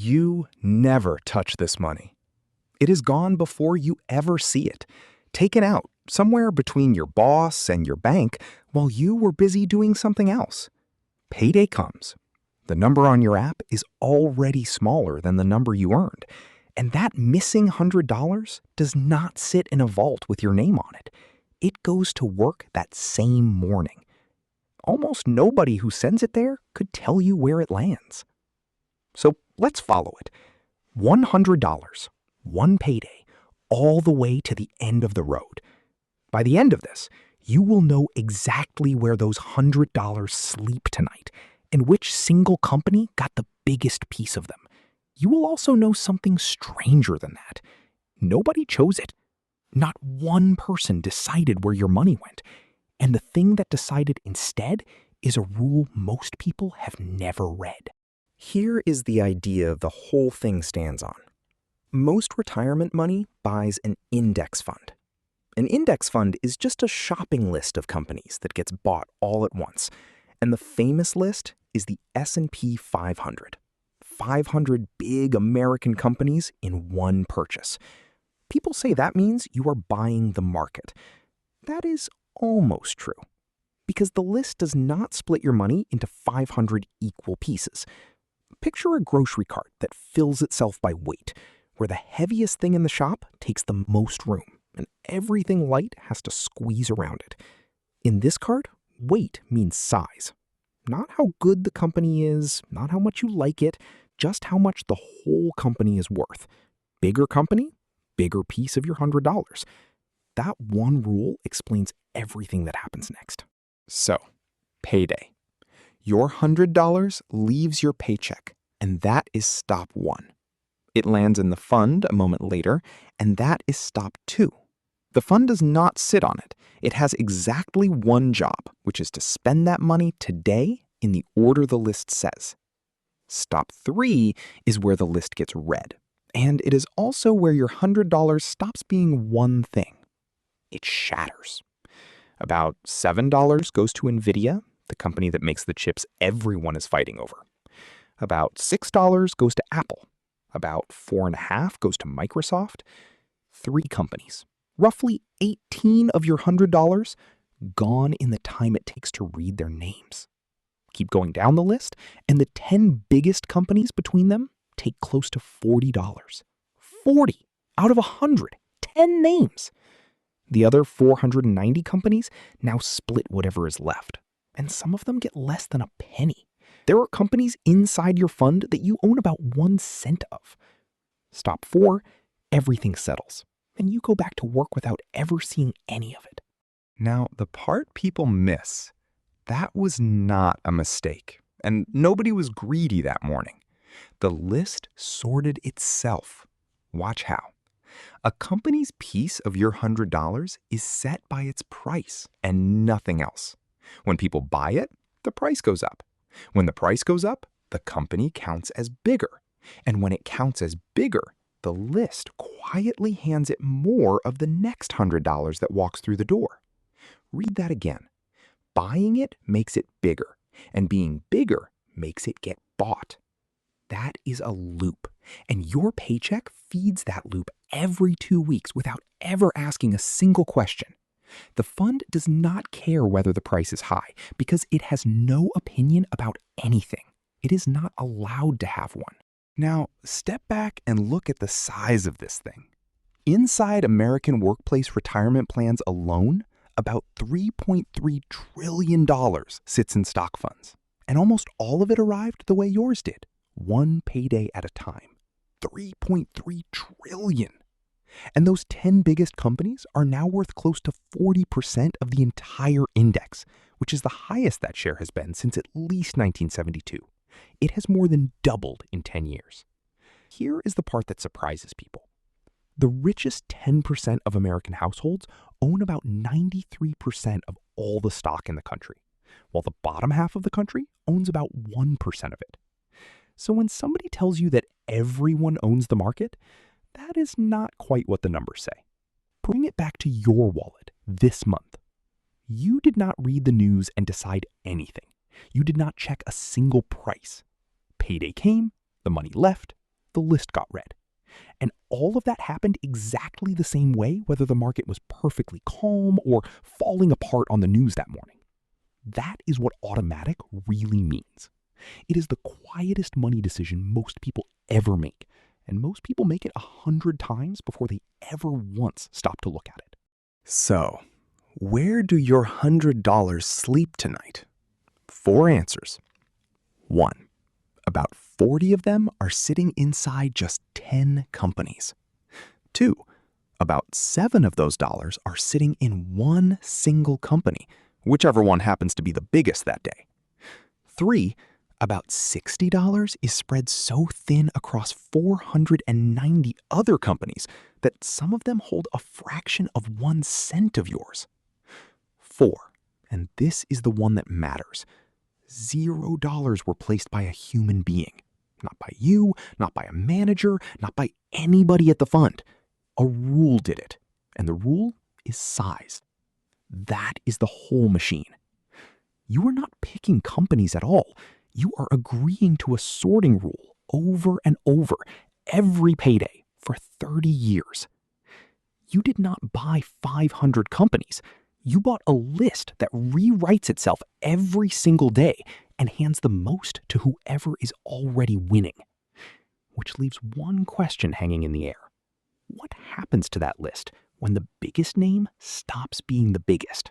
You never touch this money. It is gone before you ever see it, taken out somewhere between your boss and your bank while you were busy doing something else. Payday comes. The number on your app is already smaller than the number you earned, and that missing $100 does not sit in a vault with your name on it. It goes to work that same morning. Almost nobody who sends it there could tell you where it lands. So let's follow it. $100, one payday, all the way to the end of the road. By the end of this, you will know exactly where those $100 sleep tonight and which single company got the biggest piece of them. You will also know something stranger than that. Nobody chose it. Not one person decided where your money went. And the thing that decided instead is a rule most people have never read. Here is the idea the whole thing stands on. Most retirement money buys an index fund. An index fund is just a shopping list of companies that gets bought all at once. And the famous list is the S&P 500. 500 big American companies in one purchase. People say that means you are buying the market. That is almost true, because the list does not split your money into 500 equal pieces. Picture a grocery cart that fills itself by weight, where the heaviest thing in the shop takes the most room, and everything light has to squeeze around it. In this cart, weight means size. Not how good the company is, not how much you like it, just how much the whole company is worth. Bigger company, bigger piece of your $100. That one rule explains everything that happens next. So, payday. Your $100 leaves your paycheck, and that is stop one. It lands in the fund a moment later, and that is stop two. The fund does not sit on it. It has exactly one job, which is to spend that money today in the order the list says. Stop three is where the list gets read, and it is also where your $100 stops being one thing. It shatters. About $7 goes to NVIDIA, the company that makes the chips everyone is fighting over. About $6 goes to Apple. About $4.50 goes to Microsoft. 3 companies. Roughly 18 of your $100 gone in the time it takes to read their names. Keep going down the list, and the 10 biggest companies between them take close to $40. 40 out of 100. 10 names. The other 490 companies now split whatever is left, and some of them get less than a penny. There are companies inside your fund that you own about 1 cent of. Stop 4, everything settles, and you go back to work without ever seeing any of it. Now, the part people miss, that was not a mistake, and nobody was greedy that morning. The list sorted itself. Watch how. A company's piece of your $100 is set by its price and nothing else. When people buy it, the price goes up. When the price goes up, the company counts as bigger. And when it counts as bigger, the list quietly hands it more of the next $100 that walks through the door. Read that again. Buying it makes it bigger, and being bigger makes it get bought. That is a loop, and your paycheck feeds that loop every 2 weeks without ever asking a single question. The fund does not care whether the price is high because it has no opinion about anything. It is not allowed to have one. Now, step back and look at the size of this thing. Inside American workplace retirement plans alone, about $3.3 trillion sits in stock funds, and almost all of it arrived the way yours did. One payday at a time. $3.3 trillion. And those 10 biggest companies are now worth close to 40% of the entire index, which is the highest that share has been since at least 1972. It has more than doubled in 10 years. Here is the part that surprises people. The richest 10% of American households own about 93% of all the stock in the country, while the bottom half of the country owns about 1% of it. So when somebody tells you that everyone owns the market, that is not quite what the numbers say. Bring it back to your wallet this month. You did not read the news and decide anything. You did not check a single price. Payday came, the money left, the list got read. And all of that happened exactly the same way, whether the market was perfectly calm or falling apart on the news that morning. That is what automatic really means. It is the quietest money decision most people ever make, and most people make it 100 times before they ever once stop to look at it. So, where do your $100 sleep tonight? 4 answers. 1. About 40 of them are sitting inside just 10 companies. 2. About 7 of those dollars are sitting in one single company, whichever one happens to be the biggest that day. 3. About $60 is spread so thin across 490 other companies that some of them hold a fraction of 1 cent of yours. 4. And this is the one that matters. $0 were placed by a human being. Not by you, not by a manager, not by anybody at the fund. A rule did it, and the rule is size. That is the whole machine. You are not picking companies at all. You are agreeing to a sorting rule over and over every payday for 30 years. You did not buy 500 companies. You bought a list that rewrites itself every single day and hands the most to whoever is already winning. Which leaves one question hanging in the air. What happens to that list when the biggest name stops being the biggest?